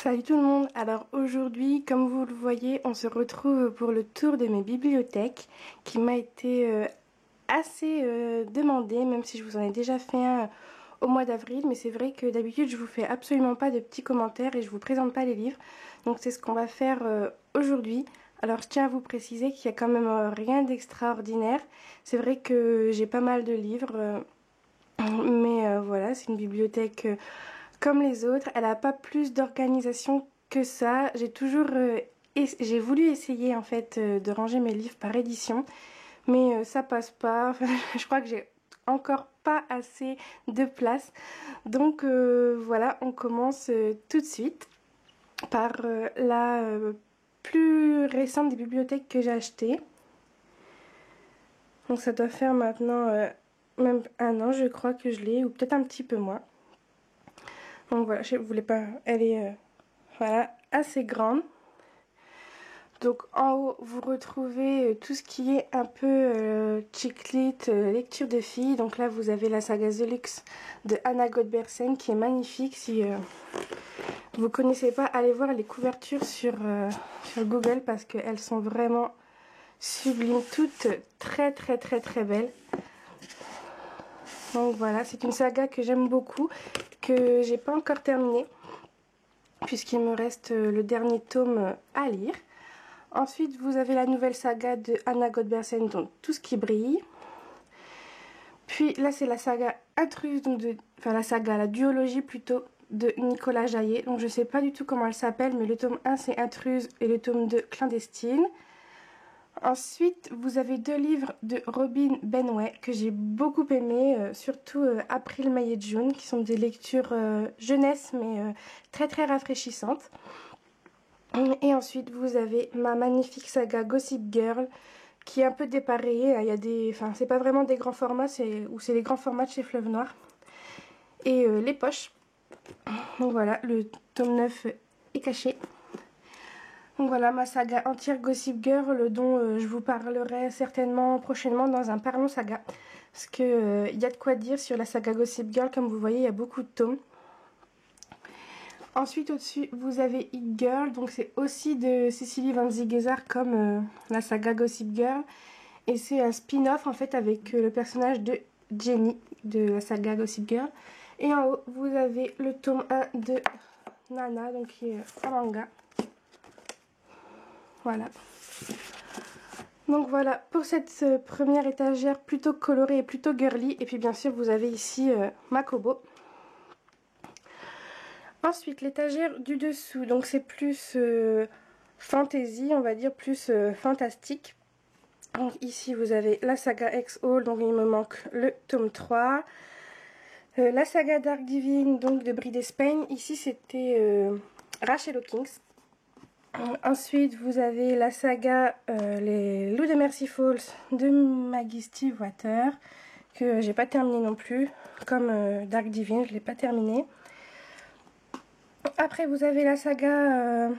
Salut tout le monde, alors aujourd'hui, comme vous le voyez, on se retrouve pour le tour de mes bibliothèques qui m'a été assez demandé, même si je vous en ai déjà fait un au mois d'avril, mais c'est vrai que d'habitude je vous fais absolument pas de petits commentaires et je vous présente pas les livres, donc c'est ce qu'on va faire aujourd'hui. Alors je tiens à vous préciser qu'il y a quand même rien d'extraordinaire, c'est vrai que j'ai pas mal de livres, mais voilà, c'est une bibliothèque comme les autres, elle n'a pas plus d'organisation que ça. J'ai voulu essayer en fait de ranger mes livres par édition, mais ça passe pas. Enfin, je crois que j'ai encore pas assez de place. Donc voilà, on commence tout de suite par la plus récente des bibliothèques que j'ai achetées. Donc ça doit faire maintenant même un an, je crois que je l'ai, ou peut-être un petit peu moins. Donc voilà, je voulais pas. Elle est voilà, assez grande. Donc en haut, vous retrouvez tout ce qui est un peu chick-lit, lecture de filles. Donc là, vous avez la saga The Luxe de Anna Godbersen qui est magnifique. Si vous connaissez pas, allez voir les couvertures sur Google parce qu'elles sont vraiment sublimes, toutes très très très très belles. Donc voilà, c'est une saga que j'aime beaucoup, que j'ai pas encore terminée, puisqu'il me reste le dernier tome à lire. Ensuite, vous avez la nouvelle saga de Anna Godbersen, donc Tout ce qui brille. Puis là, c'est la saga Intruse, donc la duologie plutôt, de Nicolas Jaillet. Donc je sais pas du tout comment elle s'appelle, mais le tome 1 c'est Intruse et le tome 2 Clandestine. Ensuite, vous avez deux livres de Robin Benway que j'ai beaucoup aimé, surtout April, May et June, qui sont des lectures jeunesse, mais très très rafraîchissantes. Et ensuite, vous avez ma magnifique saga Gossip Girl, qui est un peu dépareillée. Il y a des, enfin, c'est pas vraiment des grands formats, c'est les grands formats de chez Fleuve Noir. Et les poches. Donc voilà, le tome 9 est caché. Donc voilà, ma saga entière Gossip Girl, dont je vous parlerai certainement prochainement dans un Parlons Saga. Parce que y a de quoi dire sur la saga Gossip Girl, comme vous voyez, il y a beaucoup de tomes. Ensuite, au-dessus, vous avez It Girl, donc c'est aussi de Cécilie Van Ziegesar comme la saga Gossip Girl. Et c'est un spin-off en fait avec le personnage de Jenny de la saga Gossip Girl. Et en haut, vous avez le tome 1 de Nana, donc qui est un manga. Voilà. Donc voilà pour cette première étagère plutôt colorée et plutôt girly. Et puis bien sûr, vous avez ici Makobo. Ensuite, l'étagère du dessous, donc c'est plus fantasy, on va dire, plus fantastique. Donc ici, vous avez la saga X-Hall, donc il me manque le tome 3. La saga Dark Divine, donc de Brie d'Espagne. Ici, c'était Rachel Hawkins. Ensuite, vous avez la saga Les Loups de Mercy Falls de Maggie Stiefvater, que j'ai pas terminé non plus, comme Dark Divine, je l'ai pas terminé. Après, vous avez la saga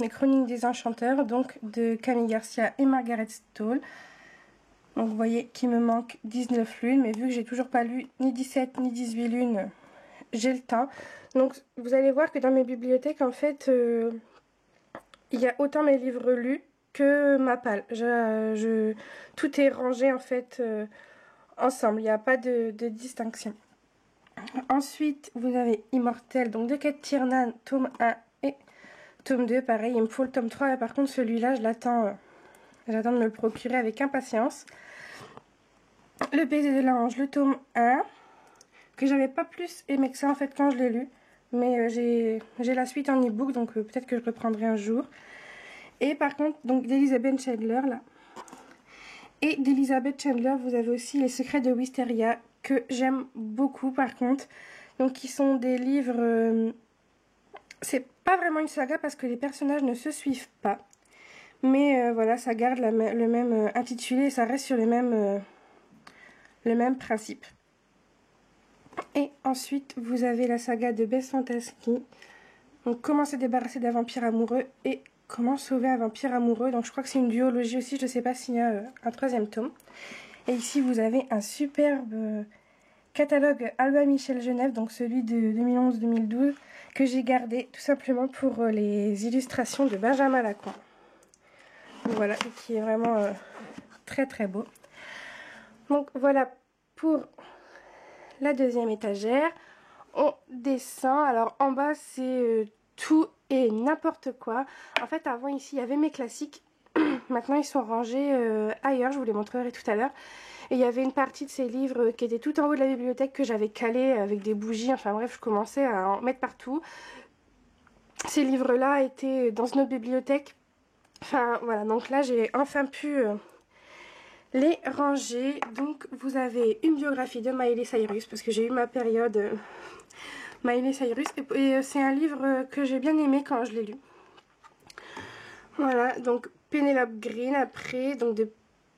Les Chroniques des Enchanteurs, donc de Camille Garcia et Margaret Stoll. Donc vous voyez qu'il me manque 19 lunes, mais vu que j'ai toujours pas lu ni 17 ni 18 lunes, j'ai le temps. Donc vous allez voir que dans mes bibliothèques, en fait, il y a autant mes livres lus que ma palle. Tout est rangé en fait ensemble, il n'y a pas de distinction. Ensuite, vous avez Immortel, donc de Kate Tiernan, tome 1 et tome 2. Pareil, il me faut le tome 3. Par contre, celui-là, j'attends de me le procurer avec impatience. Le baiser de l'ange, le tome 1, que j'avais pas plus aimé que ça en fait quand je l'ai lu. Mais j'ai la suite en e-book, donc peut-être que je reprendrai un jour. Et par contre, donc d'Elizabeth Chandler, là. Et d'Elizabeth Chandler, vous avez aussi Les Secrets de Wisteria, que j'aime beaucoup par contre. Donc qui sont des livres... c'est pas vraiment une saga parce que les personnages ne se suivent pas. Mais voilà, ça garde le même intitulé et ça reste sur le même principe. Et ensuite, vous avez la saga de Bess Fantasy. Donc comment se débarrasser d'un vampire amoureux et comment sauver un vampire amoureux. Donc je crois que c'est une duologie aussi, je ne sais pas s'il y a un troisième tome. Et ici, vous avez un superbe catalogue Albin Michel Genève, donc celui de 2011-2012, que j'ai gardé tout simplement pour les illustrations de Benjamin Lacombe. Voilà, et qui est vraiment très très beau. Donc voilà pour la deuxième étagère. On descend, alors en bas c'est tout et n'importe quoi. En fait avant ici il y avait mes classiques, maintenant ils sont rangés ailleurs, je vous les montrerai tout à l'heure. Et il y avait une partie de ces livres qui était tout en haut de la bibliothèque que j'avais calé avec des bougies, enfin bref je commençais à en mettre partout. Ces livres là étaient dans une autre bibliothèque, enfin voilà, donc là j'ai enfin pu les ranger. Donc vous avez une biographie de Miley Cyrus, parce que j'ai eu ma période Miley Cyrus, et c'est un livre que j'ai bien aimé quand je l'ai lu. Voilà, donc Penelope Green après, donc de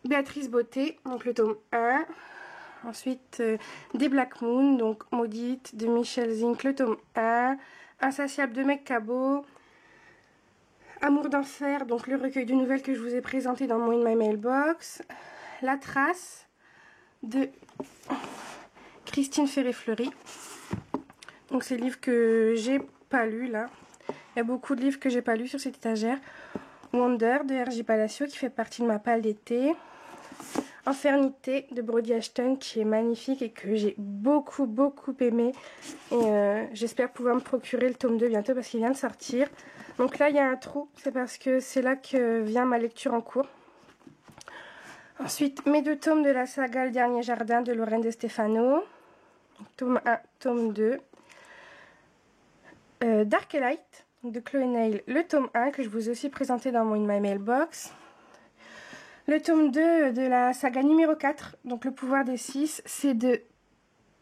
Béatrice Beauté, donc le tome 1. Ensuite des Black Moon, donc Maudite de Michel Zink, le tome 1. Insatiable de Meg Cabot. Amour d'enfer, donc le recueil de nouvelles que je vous ai présenté dans mon In My Mailbox. La Trace de Christine Ferré-Fleury. Donc c'est le livre que j'ai pas lu là. Il y a beaucoup de livres que j'ai pas lus sur cette étagère. Wonder de R.J. Palacio qui fait partie de ma palle d'été. Infernité de Brody Ashton qui est magnifique et que j'ai beaucoup aimé. Et j'espère pouvoir me procurer le tome 2 bientôt parce qu'il vient de sortir. Donc là il y a un trou, c'est parce que c'est là que vient ma lecture en cours. Ensuite mes deux tomes de la saga Le Dernier Jardin de Lorraine de Stefano. Tome 1, tome 2. Dark and Light de Chloé Neil, le tome 1 que je vous ai aussi présenté dans mon In My Mailbox. Le tome 2 de la saga numéro 4, donc Le Pouvoir des 6, c'est de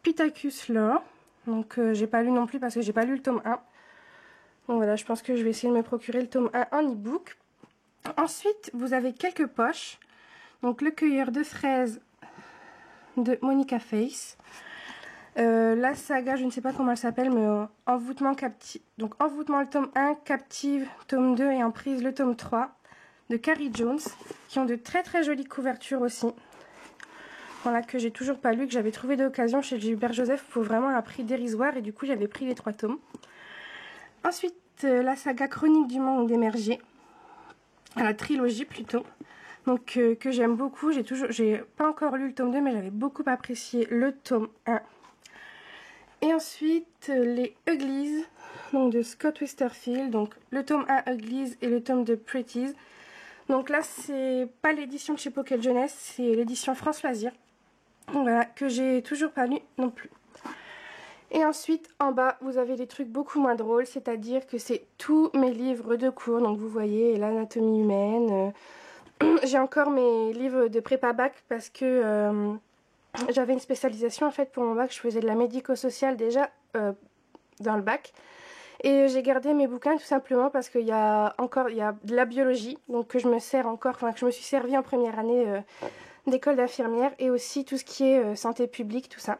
Pittacus Lore. Donc j'ai pas lu non plus parce que j'ai pas lu le tome 1. Donc voilà, je pense que je vais essayer de me procurer le tome 1 en e-book. Ensuite, vous avez quelques poches. Donc Le Cueilleur de fraises de Monica Face. La saga, je ne sais pas comment elle s'appelle, mais Envoûtement Captive. Donc Envoûtement le tome 1, Captive tome 2 et Emprise le tome 3 de Carrie Jones, qui ont de très jolies couvertures aussi. Voilà, que j'ai toujours pas lu, que j'avais trouvé d'occasion chez Gilbert Joseph pour vraiment un prix dérisoire, et du coup j'avais pris les 3 tomes. Ensuite, la saga Chronique du monde d'émerger, la trilogie plutôt, donc que j'aime beaucoup. J'ai pas encore lu le tome 2, mais j'avais beaucoup apprécié le tome 1. Et ensuite, les Uglies, donc de Scott Westerfield, donc le tome 1 Uglies et le tome 2 Pretties. Donc là, c'est pas l'édition de chez Pocket Jeunesse, c'est l'édition France Loisirs. Voilà, que j'ai toujours pas lu non plus. Et ensuite, en bas, vous avez des trucs beaucoup moins drôles, c'est-à-dire que c'est tous mes livres de cours. Donc vous voyez, l'anatomie humaine. J'ai encore mes livres de prépa bac parce que j'avais une spécialisation en fait pour mon bac. Je faisais de la médico-sociale déjà dans le bac. Et j'ai gardé mes bouquins tout simplement parce qu'il y a de la biologie, donc que je me sers encore, enfin que je me suis servi en première année d'école d'infirmière, et aussi tout ce qui est santé publique, tout ça.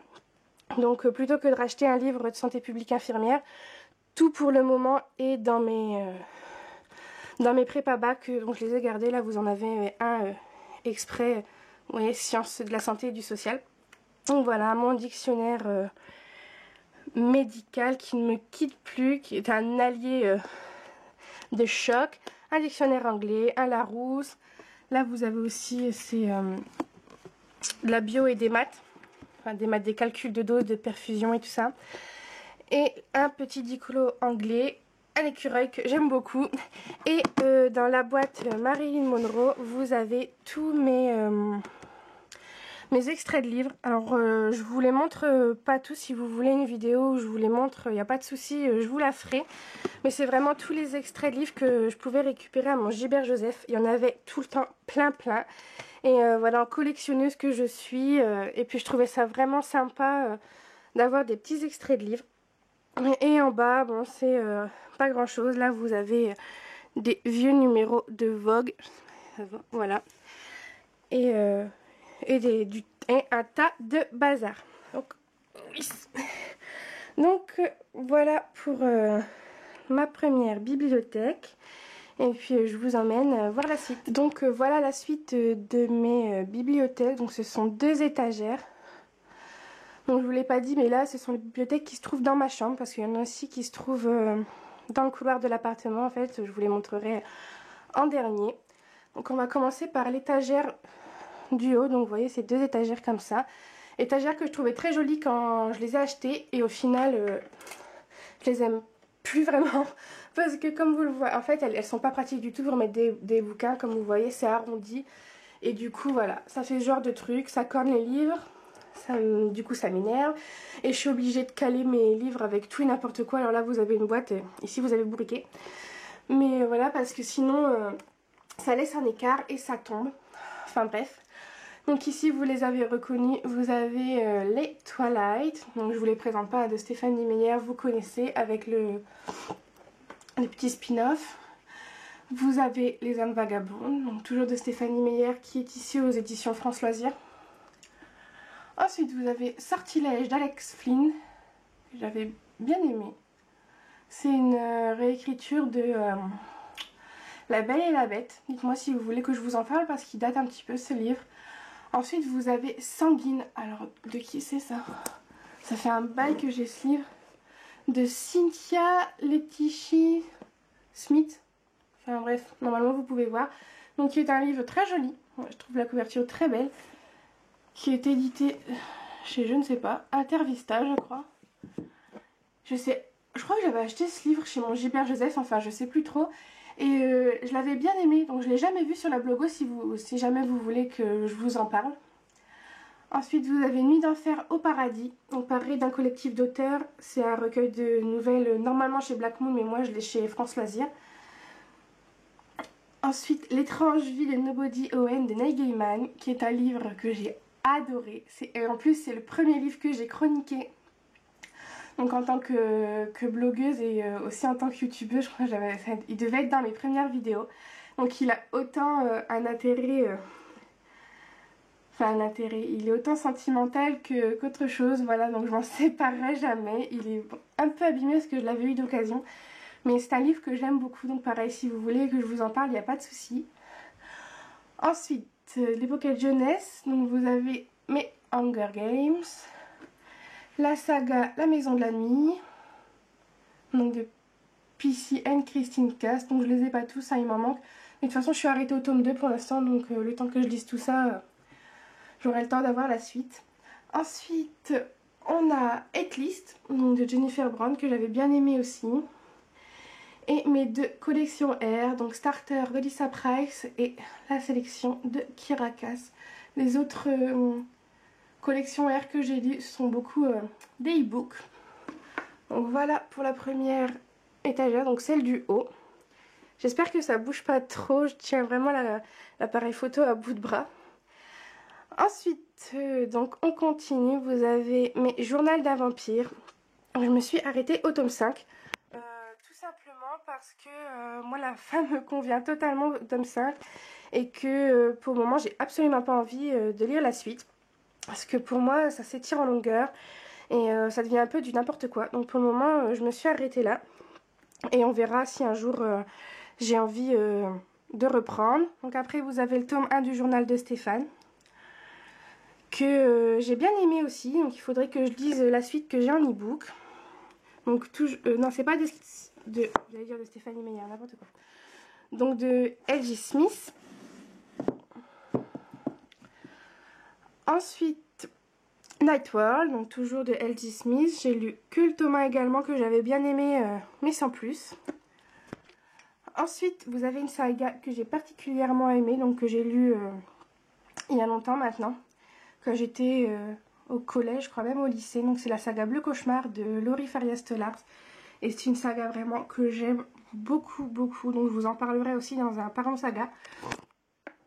Donc plutôt que de racheter un livre de santé publique infirmière, tout pour le moment est dans mes prépa bac, donc je les ai gardés. Là vous en avez un exprès, vous voyez, sciences de la santé et du social. Donc voilà, mon dictionnaire médical qui ne me quitte plus, qui est un allié de choc. Un dictionnaire anglais, un Larousse. Là vous avez aussi de la bio et des maths, enfin des maths, des calculs de doses, de perfusion et tout ça. Et un petit diclo anglais, un écureuil que j'aime beaucoup. Et dans la boîte Marilyn Monroe, vous avez tous mes extraits de livres. Alors je vous les montre pas tous. Si vous voulez une vidéo où je vous les montre, il n'y a pas de souci, je vous la ferai. Mais c'est vraiment tous les extraits de livres que je pouvais récupérer à mon Gilbert Joseph. Il y en avait tout le temps plein. Et voilà, en collectionneuse que je suis. Et puis je trouvais ça vraiment sympa d'avoir des petits extraits de livres. Et en bas, bon, c'est pas grand chose. Là vous avez des vieux numéros de Vogue. Voilà. Et un tas de bazar. Donc, oui. Donc voilà pour ma première bibliothèque. Et puis je vous emmène voir la suite. Donc voilà la suite de mes bibliothèques. Donc ce sont 2 étagères. Donc je vous l'ai pas dit, mais là ce sont les bibliothèques qui se trouvent dans ma chambre, parce qu'il y en a aussi qui se trouvent dans le couloir de l'appartement. En fait, je vous les montrerai en dernier. Donc on va commencer par l'étagère du haut. Donc vous voyez, c'est 2 étagères comme ça. Étagères que je trouvais très jolies quand je les ai achetées, et au final je les aime plus vraiment, parce que comme vous le voyez, en fait elles sont pas pratiques du tout pour mettre des bouquins. Comme vous voyez, c'est arrondi, et du coup voilà, ça fait ce genre de truc, ça corne les livres. Du coup ça m'énerve, et je suis obligée de caler mes livres avec tout et n'importe quoi. Alors là vous avez une boîte, ici vous avez le briquet, mais voilà, parce que sinon ça laisse un écart et ça tombe. Enfin bref, donc ici vous les avez reconnus, vous avez les Twilight, donc je vous les présente pas, de Stéphanie Meyer, vous connaissez, avec le petit spin-off. Vous avez les Âmes Vagabondes, donc toujours de Stéphanie Meyer, qui est ici aux éditions France Loisirs. Ensuite, vous avez Sortilège d'Alex Flynn, que j'avais bien aimé. C'est une réécriture de La Belle et la Bête. Dites-moi si vous voulez que je vous en parle, parce qu'il date un petit peu ce livre. Ensuite, vous avez Sanguine. Alors, de qui c'est ça? Ça fait un bail que j'ai ce livre. De Cynthia Lettichi Smith. Enfin bref, normalement vous pouvez voir. Donc, qui est un livre très joli. Je trouve la couverture très belle. Qui est édité chez, je ne sais pas, Intervista, je crois. Je crois que j'avais acheté ce livre chez mon Gilbert Joseph, enfin je sais plus trop. Et je l'avais bien aimé, donc je l'ai jamais vu sur la blogo, si jamais vous voulez que je vous en parle. Ensuite, vous avez Nuit d'enfer au paradis, donc pareil, d'un collectif d'auteurs. C'est un recueil de nouvelles, normalement chez Black Moon, mais moi je l'ai chez France Loisirs. Ensuite, L'étrange vie de Nobody Owen de Neil Gaiman, qui est un livre que j'ai adoré. Et en plus, c'est le premier livre que j'ai chroniqué. Donc en tant que blogueuse, et aussi en tant que youtubeuse, je crois que il devait être dans mes premières vidéos. Donc il a autant un intérêt... Enfin, un intérêt, il est autant sentimental qu'autre chose, voilà, donc je m'en séparerai jamais. Il est un peu abîmé parce que je l'avais eu d'occasion, mais c'est un livre que j'aime beaucoup, donc pareil, si vous voulez que je vous en parle, il n'y a pas de souci. Ensuite, les bouquets de jeunesse, donc vous avez mes Hunger Games, la saga La Maison de la Nuit, donc de PC and Christine Cast, donc je les ai pas tous, ça il m'en manque, mais de toute façon je suis arrêtée au tome 2 pour l'instant, donc le temps que je lise tout ça... j'aurai le temps d'avoir la suite. Ensuite, on a Headlist, donc de Jennifer Brown, que j'avais bien aimé aussi. Et mes 2 collections R, donc Starter de Lisa Price et la sélection de Kira Cass. Les autres collections R que j'ai lues sont beaucoup des e-books. Donc voilà pour la première étagère, donc celle du haut. J'espère que ça bouge pas trop, je tiens vraiment l'appareil photo à bout de bras. Ensuite, donc on continue, vous avez mes Journal d'un vampire. Je me suis arrêtée au tome 5. Tout simplement parce que moi la fin me convient totalement au tome 5. Et que pour le moment j'ai absolument pas envie de lire la suite. Parce que pour moi ça s'étire en longueur. Et ça devient un peu du n'importe quoi. Donc pour le moment je me suis arrêtée là. Et on verra si un jour j'ai envie de reprendre. Donc après vous avez le tome 1 du journal de Stéphane, que j'ai bien aimé aussi, donc il faudrait que je lise la suite que j'ai en e-book. Donc non, c'est pas j'allais dire de Stéphanie Meyer, n'importe quoi. Donc de L.J. Smith. Ensuite Night World, donc toujours de L.J. Smith. J'ai lu que le tome 1 également, que j'avais bien aimé, mais sans plus. Ensuite vous avez une saga que j'ai particulièrement aimée, donc que j'ai lu il y a longtemps maintenant, quand j'étais au collège, je crois même au lycée. Donc c'est la saga Bleu Cauchemar de Laurie Faria-Stolars. Et c'est une saga vraiment que j'aime beaucoup, beaucoup. Donc je vous en parlerai aussi dans un parent saga.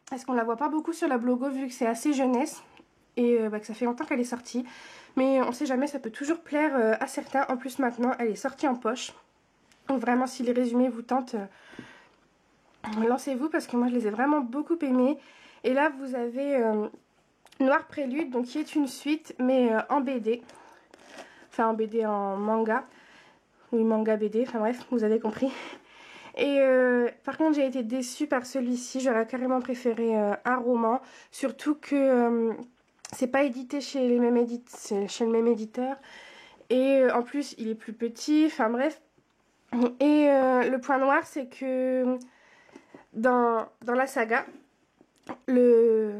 Parce qu'on la voit pas beaucoup sur la blogo, vu que c'est assez jeunesse. Et que ça fait longtemps qu'elle est sortie. Mais on sait jamais, ça peut toujours plaire à certains. En plus maintenant, elle est sortie en poche. Donc vraiment, si les résumés vous tentent, lancez-vous. Parce que moi je les ai vraiment beaucoup aimés. Et là vous avez... Noir Prélude, donc qui est une suite, mais en BD. Enfin en BD, en manga. Oui, manga BD, enfin bref, vous avez compris. Et par contre, j'ai été déçue par celui-ci. J'aurais carrément préféré un roman. Surtout que C'est pas édité chez le même éditeur. Et en plus, il est plus petit. Enfin bref. Et le point noir, c'est que dans la saga, le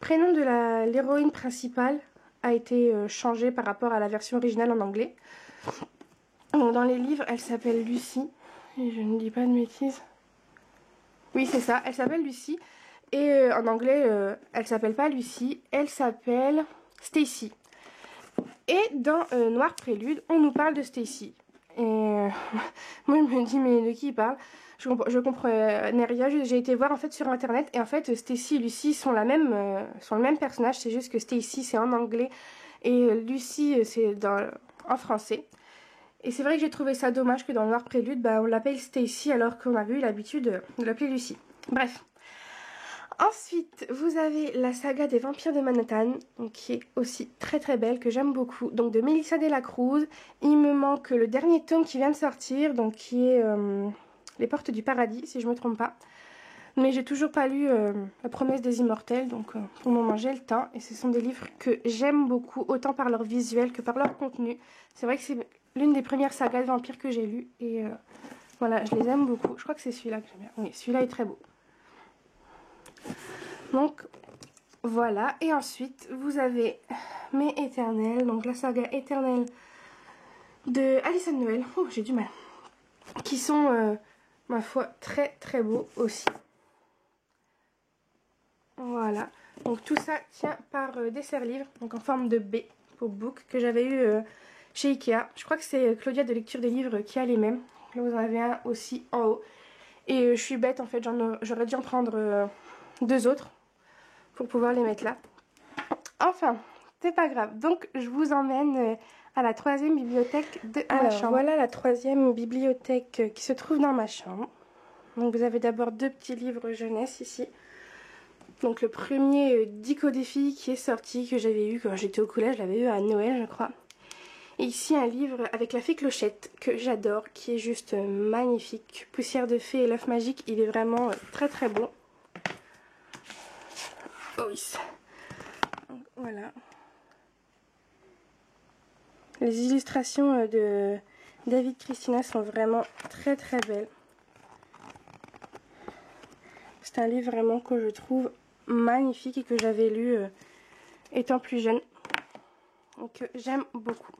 prénom de l'héroïne principale a été changé par rapport à la version originale en anglais. Dans les livres, elle s'appelle Lucy. Et je ne dis pas de bêtises. Oui, c'est ça. Elle s'appelle Lucy. Et en anglais, elle s'appelle pas Lucy. Elle s'appelle Stacy. Et dans Noir Prélude, on nous parle de Stacy. Et moi, je me dis, mais de qui il parle? Je comprenais rien. J'ai été voir en fait sur internet. Et en fait, Stacy et Lucy sont le même personnage. C'est juste que Stacy, c'est en anglais. Et Lucy, c'est en français. Et c'est vrai que j'ai trouvé ça dommage que dans Noir Prélude, on l'appelle Stacy alors qu'on avait eu l'habitude de l'appeler Lucy. Bref. Ensuite, vous avez la saga des vampires de Manhattan, donc, qui est aussi très très belle, que j'aime beaucoup. Donc de Melissa de la Cruz. Il me manque le dernier tome qui vient de sortir, donc qui est Les Portes du Paradis, si je ne me trompe pas. Mais j'ai toujours pas lu La Promesse des Immortels, donc pour le moment j'ai le temps. Et ce sont des livres que j'aime beaucoup, autant par leur visuel que par leur contenu. C'est vrai que c'est l'une des premières sagas de vampires que j'ai lues. Et voilà, je les aime beaucoup. Je crois que c'est celui-là que j'aime bien. Oui, celui-là est très beau. Donc voilà. Et ensuite, vous avez Mes Éternels. Donc la saga éternelle de Alison Noël. Oh, j'ai du mal. Qui sont, ma foi, très très beaux aussi. Voilà. Donc tout ça tient par des serre-livres. Donc en forme de B pour book. Que j'avais eu chez Ikea. Je crois que c'est Claudia de Lecture des Livres qui a les mêmes. Là vous en avez un aussi en haut. Et je suis bête en fait. J'aurais dû en prendre deux autres. Pour pouvoir les mettre là. Enfin, c'est pas grave. Donc, je vous emmène à la troisième bibliothèque de ma chambre. Voilà la troisième bibliothèque qui se trouve dans ma chambre. Donc, vous avez d'abord deux petits livres jeunesse ici. Donc, le premier, Dico des filles, qui est sorti, que j'avais eu quand j'étais au collège. Je l'avais eu à Noël, je crois. Et ici, un livre avec la fée Clochette, que j'adore, qui est juste magnifique. Poussière de fée et l'œuf magique, il est vraiment très très beau. Oh oui. Donc, voilà. Les illustrations de David Christina sont vraiment très très belles. C'est un livre vraiment que je trouve magnifique et que j'avais lu étant plus jeune. Donc j'aime beaucoup.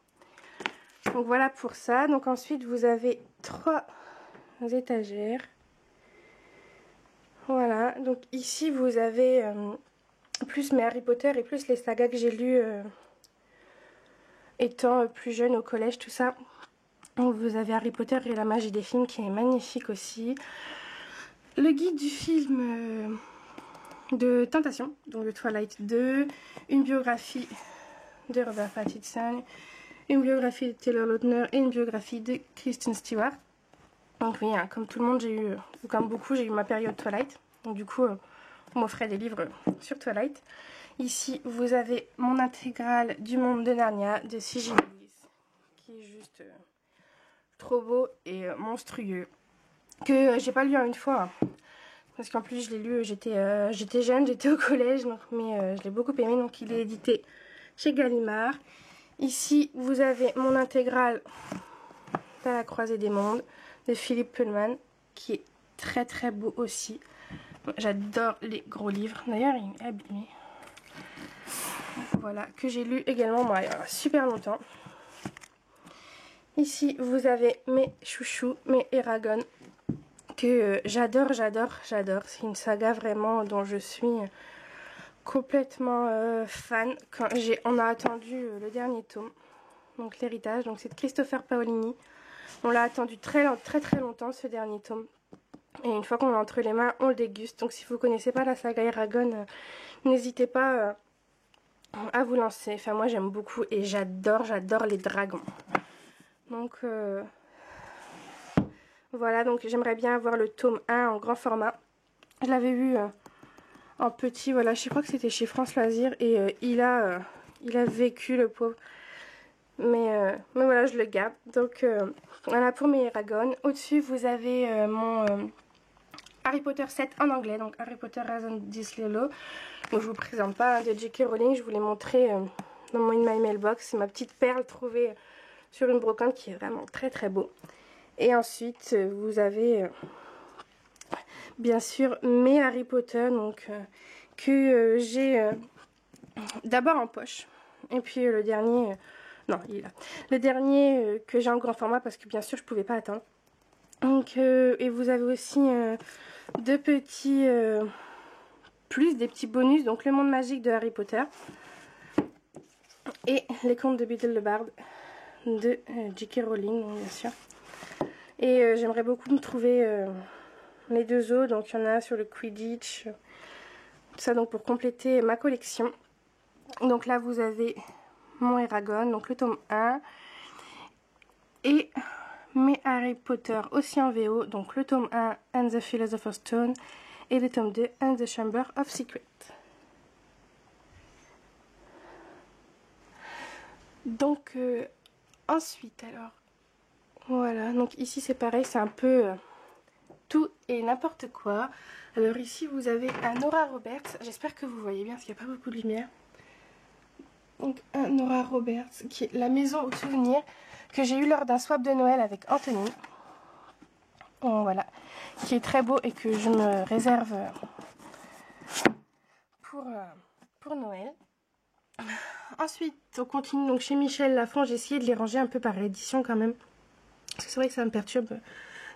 Donc voilà pour ça. Donc ensuite vous avez trois étagères. Voilà. Donc ici vous avez plus mes Harry Potter et plus les sagas que j'ai lues étant plus jeune au collège, tout ça. Donc vous avez Harry Potter et la magie des films qui est magnifique aussi. Le guide du film de Tentation, donc de Twilight 2. Une biographie de Robert Pattinson. Une biographie de Taylor Lautner et une biographie de Kristen Stewart. Donc oui, hein, comme tout le monde, comme beaucoup, j'ai eu ma période Twilight. Donc du coup, on m'offrait des livres sur Twilight. Ici, vous avez mon intégrale du monde de Narnia de C.J. Lewis, qui est juste trop beau et monstrueux. Que j'ai pas lu en une fois, hein, parce qu'en plus je l'ai lu, j'étais jeune, j'étais au collège, donc, mais je l'ai beaucoup aimé. Donc il est édité chez Gallimard. Ici, vous avez mon intégrale à la croisée des mondes de Philippe Pullman, qui est très très beau aussi. J'adore les gros livres. D'ailleurs, il est abîmé. Voilà, que j'ai lu également il y a super longtemps. Ici, vous avez mes chouchous, mes Eragon, que j'adore. C'est une saga vraiment dont je suis complètement fan. On a attendu le dernier tome, donc l'héritage. Donc c'est de Christopher Paolini. On l'a attendu très longtemps, ce dernier tome. Et une fois qu'on l'a entre les mains, on le déguste. Donc si vous ne connaissez pas la saga Eragon, n'hésitez pas à vous lancer. Enfin, moi j'aime beaucoup et j'adore les dragons. Donc voilà, donc j'aimerais bien avoir le tome 1 en grand format. Je l'avais vu en petit, voilà, je crois que c'était chez France Loisirs. Et il a vécu, le pauvre. Mais voilà, je le garde. Donc voilà pour mes Eragon. Au-dessus, vous avez mon Harry Potter 7 en anglais, donc Harry Potter Rason Deathly Hallows. Donc je vous présente pas de J.K. Rowling, je vous l'ai montré dans mon In My Mailbox. C'est ma petite perle trouvée sur une brocante qui est vraiment très très beau. Et ensuite vous avez bien sûr mes Harry Potter, donc que j'ai d'abord en poche. Et puis le dernier, non il est là. Le dernier que j'ai en grand format parce que bien sûr je pouvais pas attendre. Donc et vous avez aussi deux petits plus des petits bonus, donc le monde magique de Harry Potter et les contes de Beedle le Bard de J.K. Rowling, bien sûr. Et j'aimerais beaucoup me trouver les deux autres, donc il y en a sur le Quidditch, tout ça donc pour compléter ma collection. Donc là vous avez mon Eragon, donc le tome 1 et mes Harry Potter aussi en VO, donc le tome 1 and the Philosopher's Stone et le tome 2 and the Chamber of Secrets. Donc ensuite alors voilà, donc ici c'est pareil, c'est un peu tout et n'importe quoi. Alors ici vous avez un Nora Roberts, j'espère que vous voyez bien parce qu'il n'y a pas beaucoup de lumière. Donc un Nora Roberts qui est la maison au souvenir que j'ai eu lors d'un swap de Noël avec Anthony. Donc, voilà, qui est très beau et que je me réserve pour Noël. Ensuite on continue donc chez Michel Lafon, j'ai essayé de les ranger un peu par l'édition quand même. Parce que c'est vrai que ça me perturbe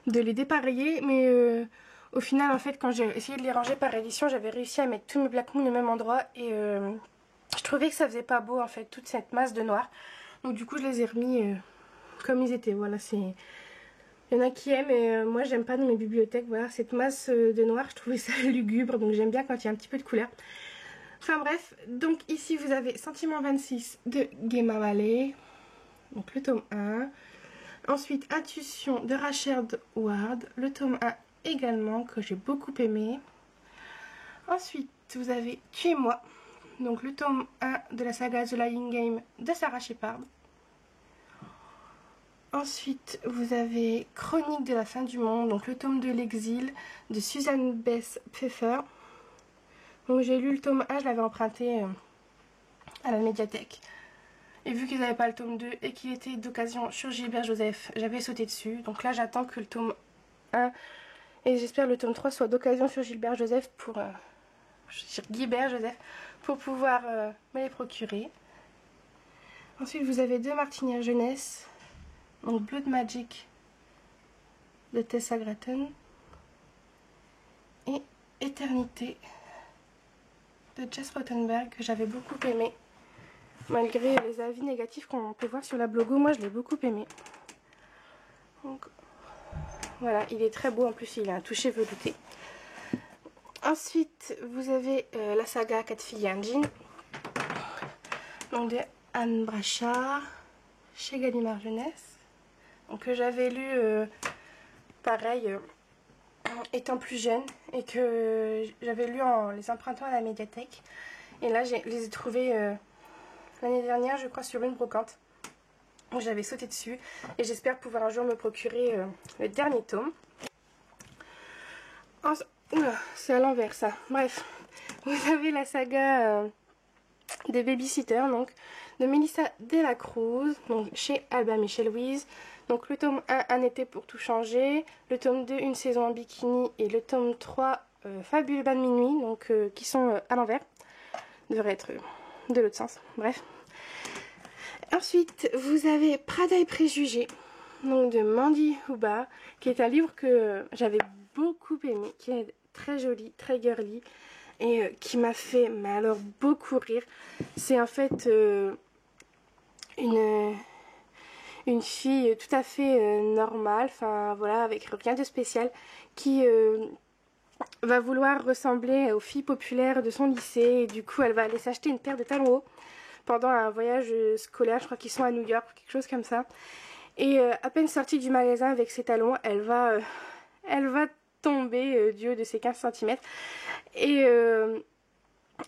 de les dépareiller, mais au final en fait quand j'ai essayé de les ranger par édition j'avais réussi à mettre tous mes Black Moon au même endroit et je trouvais que ça faisait pas beau en fait toute cette masse de noir, donc du coup je les ai remis comme ils étaient. Voilà, c'est, il y en a qui aiment et moi j'aime pas dans mes bibliothèques, voilà cette masse de noir, je trouvais ça lugubre, donc j'aime bien quand il y a un petit peu de couleur. Enfin bref, donc ici vous avez Sentiment 26 de Gemma Valley, donc le tome 1. Ensuite, Intuition de Rachel Ward, le tome 1 également, que j'ai beaucoup aimé. Ensuite, vous avez Tu et moi, donc le tome 1 de la saga The Lying Game de Sarah Shepard. Ensuite, vous avez Chronique de la fin du monde, donc le tome de l'exil de Suzanne Bess Pfeffer. Donc j'ai lu le tome 1, je l'avais emprunté à la médiathèque. Et vu qu'ils n'avaient pas le tome 2 et qu'il était d'occasion sur Gilbert Joseph, j'avais sauté dessus. Donc là j'attends que le tome 1 et j'espère le tome 3 soit d'occasion sur Gilbert Joseph pour Guibert Joseph pour pouvoir me les procurer. Ensuite vous avez deux Martinière Jeunesse, donc Blood Magic de Tessa Gratton et Éternité de Jess Rottenberg que j'avais beaucoup aimé. Malgré les avis négatifs qu'on peut voir sur la blogo, moi je l'ai beaucoup aimé. Donc voilà, il est très beau, en plus il a un toucher velouté. Ensuite vous avez la saga 4 filles et un jean, donc de Anne Brachard chez Gallimard Jeunesse, donc que j'avais lu pareil étant plus jeune et que j'avais lu en les empruntant à la médiathèque, et là je les ai trouvés l'année dernière je crois sur une brocante. J'avais sauté dessus et j'espère pouvoir un jour me procurer le dernier tome. C'est à l'envers ça. Bref, vous avez la saga des Babysitters, donc de Melissa Delacruz, donc chez Albin Michel Louise. Donc le tome 1, Un été pour tout changer, le tome 2, Une saison en bikini, et le tome 3, Fabuleux bain de minuit, donc qui sont à l'envers. Devrait être de l'autre sens, bref. Ensuite, vous avez Prada et préjugés, donc de Mandy Huba, qui est un livre que j'avais beaucoup aimé, qui est très joli, très girly, et qui m'a fait, mais alors, beaucoup rire. C'est en fait une fille tout à fait normale, enfin voilà, avec rien de spécial, qui va vouloir ressembler aux filles populaires de son lycée, et du coup elle va aller s'acheter une paire de talons hauts pendant un voyage scolaire, je crois qu'ils sont à New York, quelque chose comme ça. Et à peine sortie du magasin avec ses talons, elle va tomber du haut de ses 15 cm. Et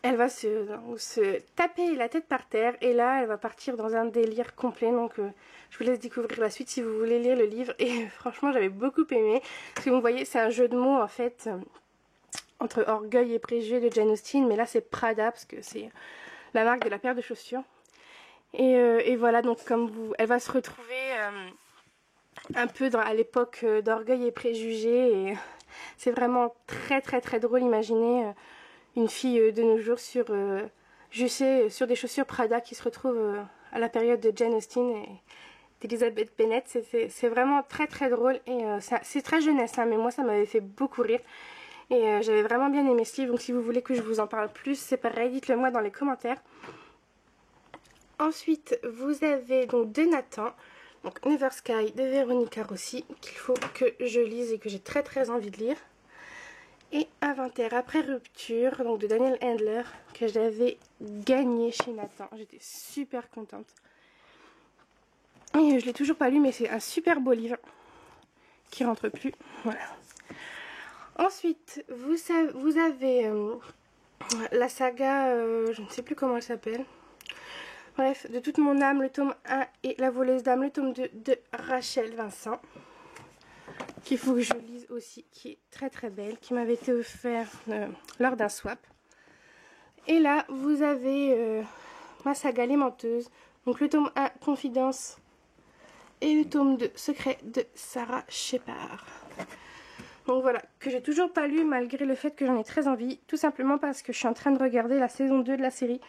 elle va se taper la tête par terre et là elle va partir dans un délire complet. Donc je vous laisse découvrir la suite si vous voulez lire le livre. Et franchement j'avais beaucoup aimé. Parce que vous voyez c'est un jeu de mots en fait entre orgueil et préjugés de Jane Austen. Mais là c'est Prada parce que c'est la marque de la paire de chaussures. Et voilà, donc comme elle va se retrouver un peu à l'époque d'orgueil et préjugés. Et c'est vraiment très très très drôle. Imaginez une fille de nos jours sur des chaussures Prada qui se retrouve à la période de Jane Austen et d'Elizabeth Bennet. C'est vraiment très très drôle et c'est très jeunesse, hein, mais moi ça m'avait fait beaucoup rire. Et j'avais vraiment bien aimé ce livre, donc si vous voulez que je vous en parle plus, c'est pareil, dites-le moi dans les commentaires. Ensuite, vous avez donc de Nathan, donc Never Sky de Véronica Rossi, qu'il faut que je lise et que j'ai très très envie de lire. Et Inventaire après rupture, donc de Daniel Handler, que j'avais gagné chez Nathan. J'étais super contente. Et je l'ai toujours pas lu, mais c'est un super beau livre qui rentre plus. Voilà. Ensuite, vous avez la saga, je ne sais plus comment elle s'appelle. Bref, De toute mon âme, le tome 1 et La voleuse d'âme, le tome 2 de Rachel Vincent. Qu'il faut que je lise aussi, qui est très très belle, qui m'avait été offert lors d'un swap. Et là, vous avez ma saga Les Menteuses, donc le tome 1, Confidence, et le tome 2, Secret de Sarah Shepard. Donc voilà, que j'ai toujours pas lu malgré le fait que j'en ai très envie, tout simplement parce que je suis en train de regarder la saison 2 de la série.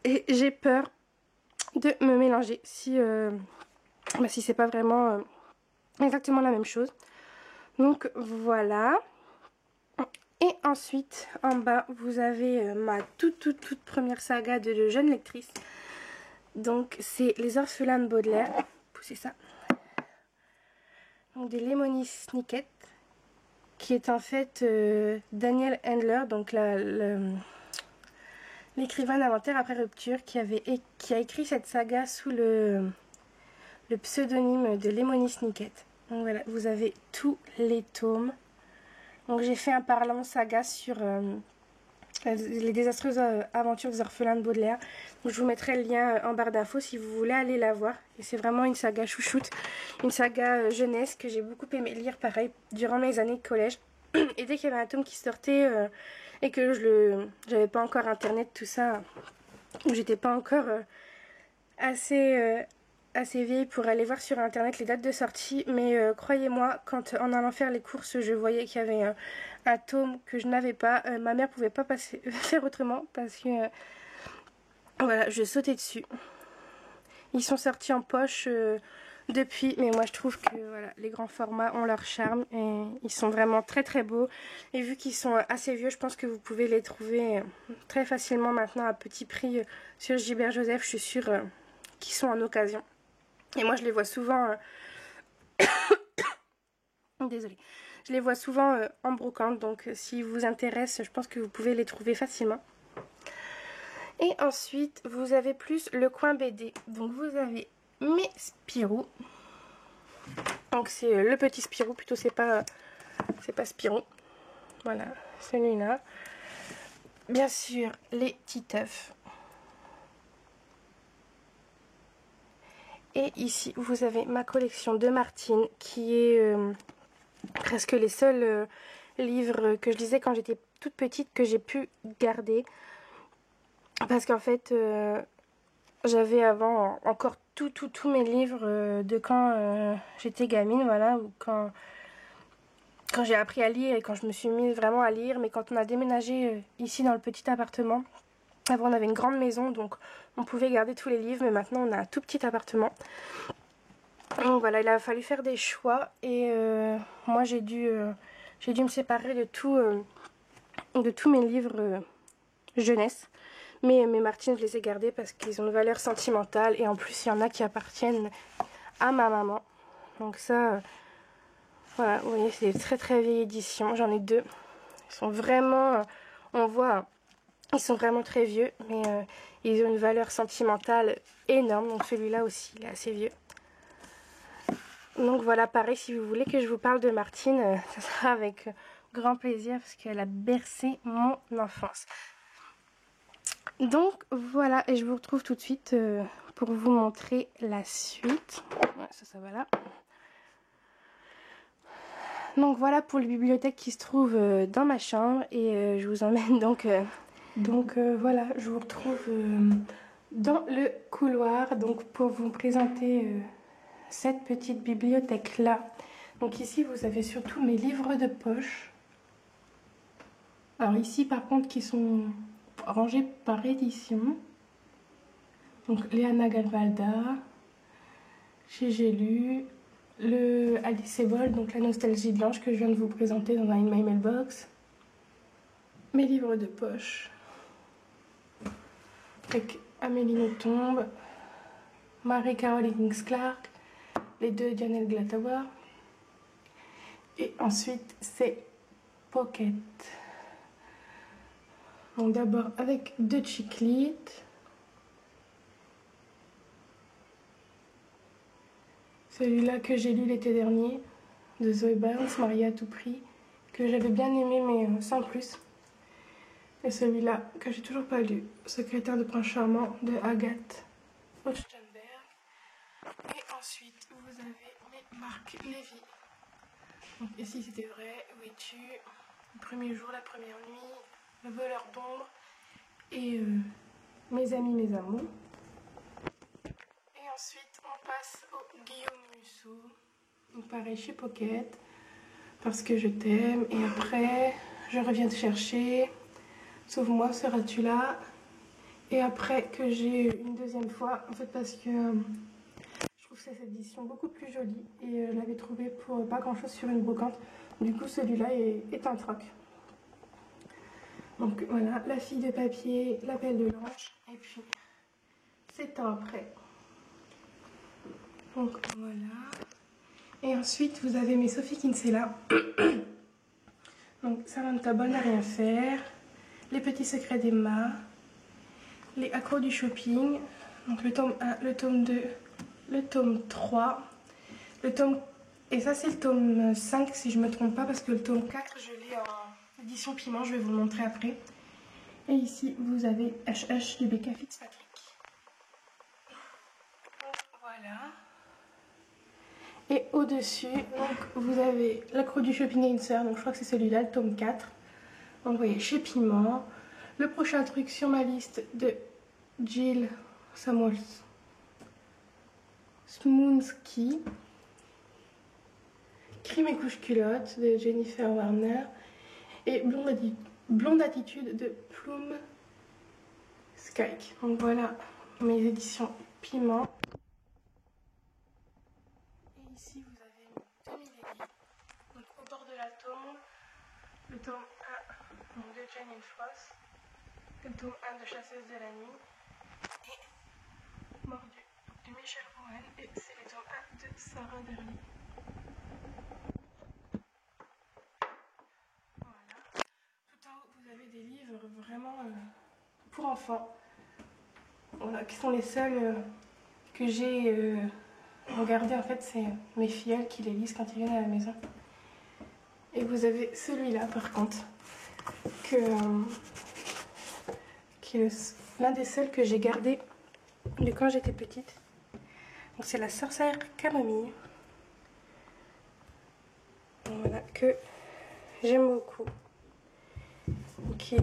Et j'ai peur de me mélanger si c'est pas vraiment exactement la même chose. Donc voilà. Et ensuite, en bas, vous avez ma toute première saga de jeune lectrice. Donc c'est Les Orphelins de Baudelaire. Poussez ça. Donc des Lemony Snicket, qui est en fait Daniel Handler, donc l'écrivain d'Inventaire après rupture, qui a écrit cette saga sous le pseudonyme de Lemony Snicket. Donc voilà, vous avez tous les tomes. Donc j'ai fait un parlant saga sur les désastreuses aventures des orphelins de Baudelaire. Donc, je vous mettrai le lien en barre d'infos si vous voulez aller la voir. Et c'est vraiment une saga chouchoute, une saga jeunesse que j'ai beaucoup aimé lire pareil durant mes années de collège. Et dès qu'il y avait un tome qui sortait et que j'avais pas encore internet, tout ça, où j'étais pas encore assez vieille pour aller voir sur internet les dates de sortie, mais croyez-moi, quand en allant faire les courses je voyais qu'il y avait un tome que je n'avais pas, ma mère pouvait pas faire autrement parce que voilà, je sautais dessus. Ils sont sortis en poche depuis, mais moi je trouve que voilà, les grands formats ont leur charme et ils sont vraiment très très beaux. Et vu qu'ils sont assez vieux, je pense que vous pouvez les trouver très facilement maintenant à petit prix sur Gilbert Joseph. Je suis sûre qu'ils sont en occasion. Et moi je les vois souvent désolée. Je les vois souvent en brocante, donc si vous intéresse, je pense que vous pouvez les trouver facilement. Et ensuite, vous avez plus le coin BD. Donc vous avez mes Spirou. Donc c'est le petit Spirou, plutôt c'est pas Spirou. Voilà, celui-là. Bien sûr, les Titeufs. Et ici, vous avez ma collection de Martine, qui est presque les seuls livres que je lisais quand j'étais toute petite que j'ai pu garder. Parce qu'en fait, j'avais avant encore tous mes livres de quand j'étais gamine, voilà, ou quand j'ai appris à lire et quand je me suis mise vraiment à lire. Mais quand on a déménagé ici dans le petit appartement, avant on avait une grande maison, donc on pouvait garder tous les livres, mais maintenant on a un tout petit appartement. Donc voilà, il a fallu faire des choix et moi j'ai dû me séparer de tous mes livres jeunesse. Mais mes Martines, je les ai gardés parce qu'ils ont une valeur sentimentale et en plus il y en a qui appartiennent à ma maman. Donc ça, voilà, vous voyez, c'est des très très vieilles éditions. J'en ai deux. Ils sont vraiment, on voit, ils sont vraiment très vieux, mais ils ont une valeur sentimentale énorme. Donc celui-là aussi, il est assez vieux. Donc voilà, pareil, si vous voulez que je vous parle de Martine, ça sera avec grand plaisir parce qu'elle a bercé mon enfance. Donc voilà, et je vous retrouve tout de suite pour vous montrer la suite. Ouais, ça va là. Donc voilà pour les bibliothèques qui se trouvent dans ma chambre, et je vous emmène donc voilà, je vous retrouve dans le couloir donc pour vous présenter cette petite bibliothèque là. Donc ici vous avez surtout mes livres de poche. Alors ici par contre qui sont rangés par édition. Donc Léana Galvalda, j'ai lu le Alice et Vol, donc la nostalgie de l'ange que je viens de vous présenter dans un In My Mailbox. Mes livres de poche avec Amélie Nothomb, Marie-Caroline Clark, les deux Dianel Glatauer. Et ensuite c'est Pocket. Donc d'abord avec deux chiclites. Celui-là que j'ai lu l'été dernier, de Zoé Barnes, Mariée à tout prix, que j'avais bien aimé mais sans plus. Et celui-là que j'ai toujours pas lu, Secrétaire de prince charmant de Agathe Hochtenberg. Et ensuite vous avez mes Marc Lévy. Donc ici c'était vrai, Où es-tu, le premier jour, la première nuit, Le voleur d'ombre et Mes amis, mes amours. Et ensuite on passe au Guillaume Musso. Donc pareil chez Pocket, Parce que je t'aime, et après Je reviens te chercher, Sauve-moi, seras-tu là? Et après que j'ai une deuxième fois, en fait parce que je trouve cette édition beaucoup plus jolie et je l'avais trouvé pour pas grand chose sur une brocante. Du coup celui-là est un troc. Donc voilà, La fille de papier, L'appel de l'ange, et puis 7 ans après. Donc voilà. Et ensuite vous avez mes Sophie Kinsella. Donc Samantha bonne à rien faire, Les petits secrets d'Emma, Les accros du shopping, donc le tome 1, le tome 2, le tome 3, le tome... Et ça c'est le tome 5 si je ne me trompe pas, parce que le tome 4 je l'ai en édition piment, je vais vous le montrer après. Et ici vous avez HH de Becca Fitzpatrick. Donc voilà. Et au-dessus, donc vous avez L'accro du shopping et une sœur, donc je crois que c'est celui-là, le tome 4. Donc vous voyez, chez Piment. Le prochain truc sur ma liste de Jill Samuels Smoonsky. Crime et couche-culotte de Jennifer Warner. Et Blonde attitude de Plume Skyke. Donc voilà mes éditions Piment. Et ici vous avez 2000 livres. Donc au bord de la tombe, le tome 1 de Janine Frost, le tome 1 de Chasseuse de la nuit, et Mordu de Michel Rouen, et c'est le tome 1 de Sarah Derly. Voilà. Tout en haut, vous avez des livres vraiment pour enfants. Voilà, qui sont les seuls que j'ai regardés. En fait, c'est mes filleuls qui les lisent quand ils viennent à la maison. Et vous avez celui-là, par contre, qui est l'un des seuls que j'ai gardé de quand j'étais petite. Donc c'est La sorcière camomille. Donc voilà, que j'aime beaucoup. Qui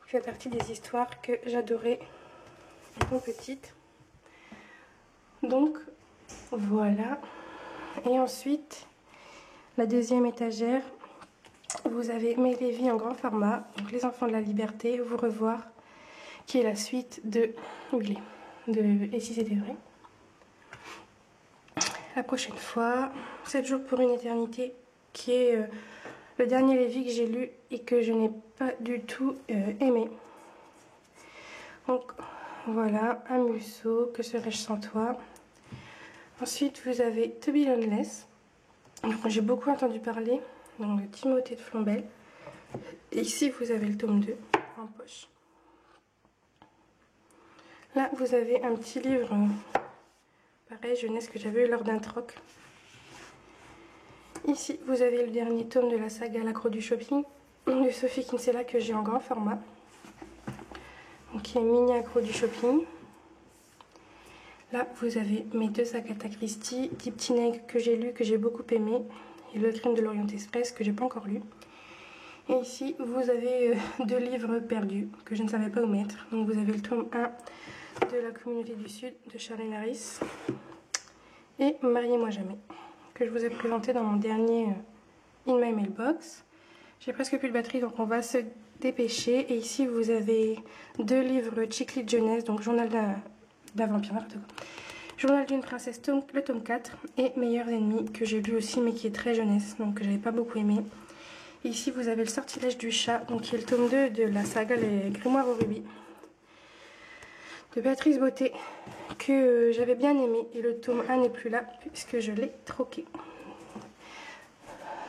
fait partie des histoires que j'adorais étant petite. Donc voilà. Et ensuite, la deuxième étagère, vous avez Mes Lévy en grand format, donc Les enfants de la liberté, Vous revoir, qui est la suite de Et si c'était vrai. La prochaine fois, 7 jours pour une éternité, qui est le dernier Lévy que j'ai lu et que je n'ai pas du tout aimé. Donc voilà, un Musso, Que serais-je sans toi. Ensuite vous avez To Be Loneless, dont j'ai beaucoup entendu parler, donc de Timothée de Flombel. Et ici vous avez le tome 2 en poche. Là vous avez un petit livre, pareil, jeunesse, que j'avais eu lors d'un troc. Ici vous avez le dernier tome de la saga L'accro du shopping de Sophie Kinsella, que j'ai en grand format. qui est mini accro du shopping. Là, vous avez mes deux Agatha Christie, Deep Teenage que j'ai lu, que j'ai beaucoup aimé, et Le Crime de l'Orient Express que j'ai pas encore lu. Et ici, vous avez deux livres perdus que je ne savais pas où mettre. Donc vous avez le tome 1 de La Communauté du Sud de Charlène Harris et Mariez-moi jamais, que je vous ai présenté dans mon dernier In My Mailbox. J'ai presque plus de batterie, donc on va se dépêcher. Et ici, vous avez deux livres Chick Lit jeunesse, donc Journal d'un vampire, n'importe quoi. Journal d'une princesse, le tome 4, et Meilleurs ennemis, que j'ai lu aussi, mais qui est très jeunesse, donc que j'avais pas beaucoup aimé. Et ici, vous avez Le sortilège du chat, donc qui est le tome 2 de la saga Les Grimoires au rubis, de Béatrice Beauté, que j'avais bien aimé. Et le tome 1 n'est plus là, puisque je l'ai troqué.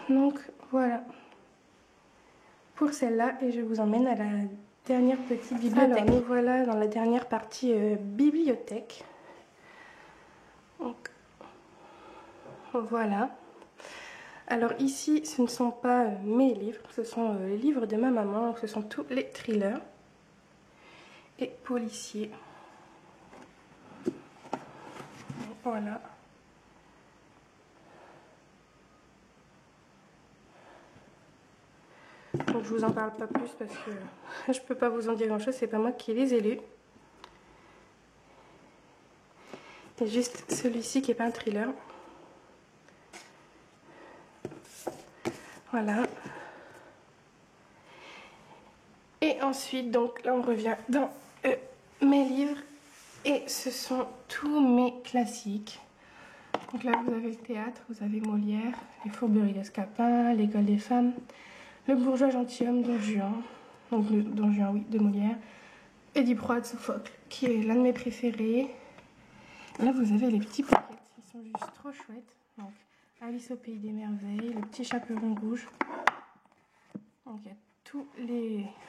Donc, voilà pour celle-là, et je vous emmène à la dernière petite bibliothèque. Alors, nous voilà dans la dernière partie bibliothèque. Donc, voilà. Alors ici, ce ne sont pas mes livres, ce sont les livres de ma maman. Donc, ce sont tous les thrillers et policiers. Voilà. Donc je vous en parle pas plus parce que je peux pas vous en dire grand chose, c'est pas moi qui les ai lus. Et juste celui-ci qui est pas un thriller. Voilà. Et ensuite, donc là on revient dans mes livres. Et ce sont tous mes classiques. Donc là vous avez le théâtre, vous avez Molière, les Fourberies d'Escapin, L'école des femmes, Le bourgeois gentilhomme Don Juan, donc le Don Juan, oui, de Molière, Édipe Roi de Sophocle, qui est l'un de mes préférés. Là vous avez les petits paquets, ils sont juste trop chouettes. Donc Alice au pays des merveilles, Le petit chaperon rouge. Donc il y a tous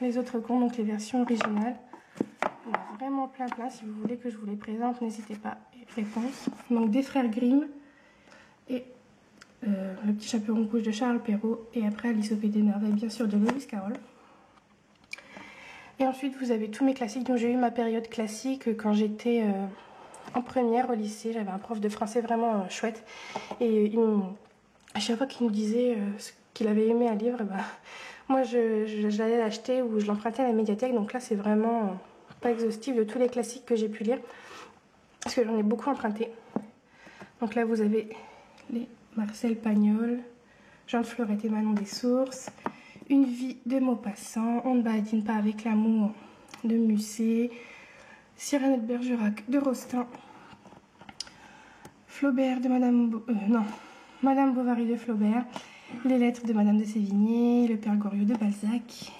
les autres contes, donc les versions originales. Il y en a vraiment plein. Si vous voulez que je vous les présente, n'hésitez pas. Réponse. Donc des frères Grimm et Le petit chaperon rouge de Charles Perrault, et après Alice au pays des merveilles, bien sûr, de Lewis Carroll. Et ensuite vous avez tous mes classiques. Donc j'ai eu ma période classique quand j'étais en première au lycée. J'avais un prof de français vraiment chouette, et à chaque fois qu'il me disait ce qu'il avait aimé un livre, bah, moi j'allais l'acheter ou je l'empruntais à la médiathèque. Donc là c'est vraiment pas exhaustif de tous les classiques que j'ai pu lire, parce que j'en ai beaucoup emprunté. Donc là vous avez les Marcel Pagnol, Jean de Florette et Manon des Sources, Une vie de Maupassant, On ne badine pas avec l'amour de Musset, Cyrano de Bergerac de Rostand, Flaubert de Madame Bovary de Flaubert, Les lettres de Madame de Sévigné, Le Père Goriot de Balzac,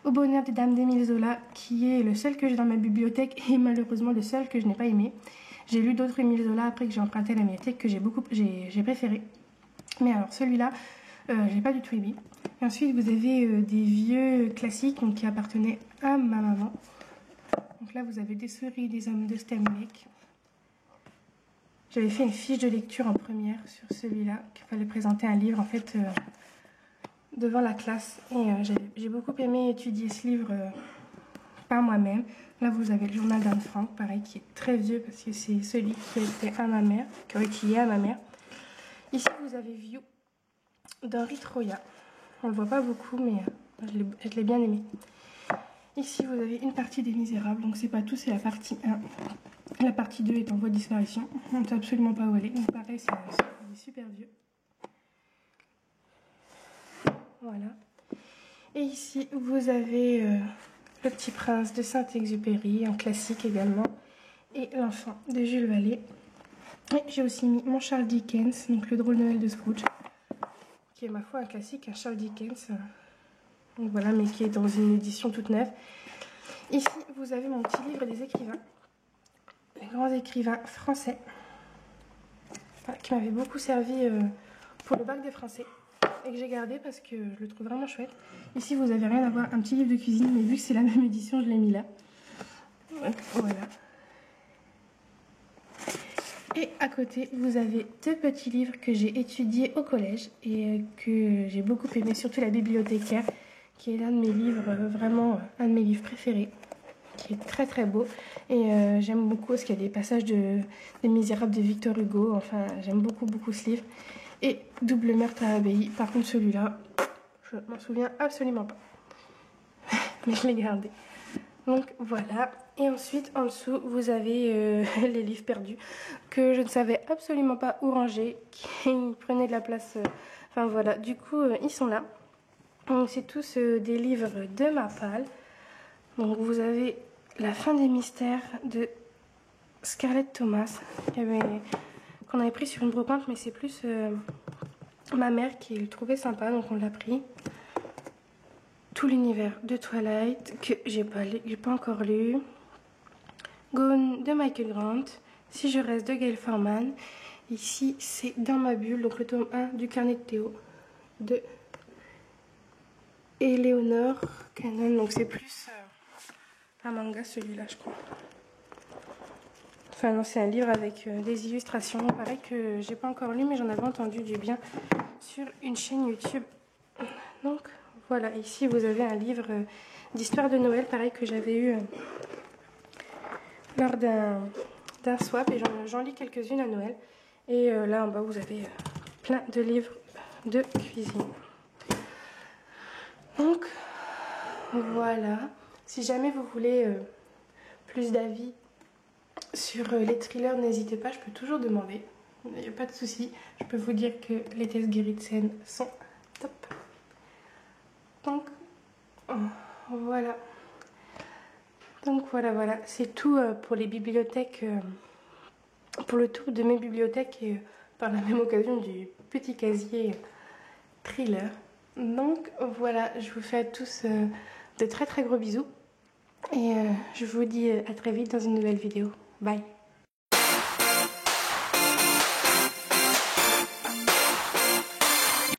Au bonheur des dames d'Émile Zola, qui est le seul que j'ai dans ma bibliothèque et malheureusement le seul que je n'ai pas aimé. J'ai lu d'autres Émile Zola après que j'ai emprunté à la médiathèque que j'ai préféré. Mais alors celui-là, j'ai pas du tout aimé. Et ensuite vous avez des vieux classiques donc, qui appartenaient à ma maman. Donc là vous avez Des souris et des hommes de Steinbeck. J'avais fait une fiche de lecture en première sur celui-là, qu'il fallait présenter un livre en fait devant la classe. Et j'ai beaucoup aimé étudier ce livre par moi-même. Là vous avez le journal d'Anne Frank, pareil, qui est très vieux parce que c'est celui qui était à ma mère, qui est à ma mère. Ici vous avez View d'Henri Troya. On le voit pas beaucoup, mais je l'ai bien aimé. Ici vous avez une partie des Misérables, donc c'est pas tout, c'est la partie 1. La partie 2 est en voie de disparition, on ne sait absolument pas où elle est. Donc pareil, c'est super vieux. Voilà. Et ici vous avez Le Petit Prince de Saint-Exupéry, un classique également, et L'Enfant de Jules Vallée. Et j'ai aussi mis mon Charles Dickens, donc Le drôle de Noël de Scrooge, qui est ma foi un classique, un Charles Dickens. Donc voilà, mais qui est dans une édition toute neuve. Ici vous avez mon petit livre des écrivains, les grands écrivains français, qui m'avait beaucoup servi pour le bac des français et que j'ai gardé parce que je le trouve vraiment chouette. Ici vous avez rien à voir, un petit livre de cuisine, mais vu que c'est la même édition je l'ai mis là. Voilà. Et à côté vous avez deux petits livres que j'ai étudiés au collège et que j'ai beaucoup aimé, surtout La bibliothécaire, qui est l'un de mes livres, vraiment un de mes livres préférés. qui est très très beau. Et j'aime beaucoup parce qu'il y a des passages des Misérables de Victor Hugo. Enfin, j'aime beaucoup ce livre. Et Double meurtre à l'abbaye. Par contre, celui-là, je m'en souviens absolument pas. Mais je l'ai gardé. Donc voilà. Et ensuite, en dessous, vous avez les livres perdus que je ne savais absolument pas où ranger, qui prenaient de la place. Enfin voilà, du coup, ils sont là. Donc c'est tous des livres de Mapal. Donc vous avez La fin des mystères de Scarlett Thomas, qu'on avait pris sur une brocante, mais c'est plus ma mère qui le trouvait sympa, donc on l'a pris. Tout l'univers de Twilight, que j'ai pas encore lu. Gone de Michael Grant. Si je reste de Gail Forman. Ici, c'est Dans ma bulle, donc le tome 1 du carnet de Théo de Eleonore Cannon. Donc c'est plus un manga celui-là, je crois. Enfin non, c'est un livre avec des illustrations. Pareil que j'ai pas encore lu, mais j'en avais entendu du bien sur une chaîne YouTube. Donc voilà, ici vous avez un livre d'histoire de Noël, pareil que j'avais eu lors d'un swap, et j'en lis quelques-unes à Noël. Et là en bas vous avez plein de livres de cuisine. Donc voilà, si jamais vous voulez plus d'avis sur les thrillers, n'hésitez pas, je peux toujours demander, il n'y a pas de souci. Je peux vous dire que les Tess Gerritsen sont top. Donc voilà. Donc voilà, c'est tout pour les bibliothèques, pour le tour de mes bibliothèques et par la même occasion du petit casier thriller. Donc voilà, je vous fais à tous de très gros bisous et je vous dis à très vite dans une nouvelle vidéo. Bye!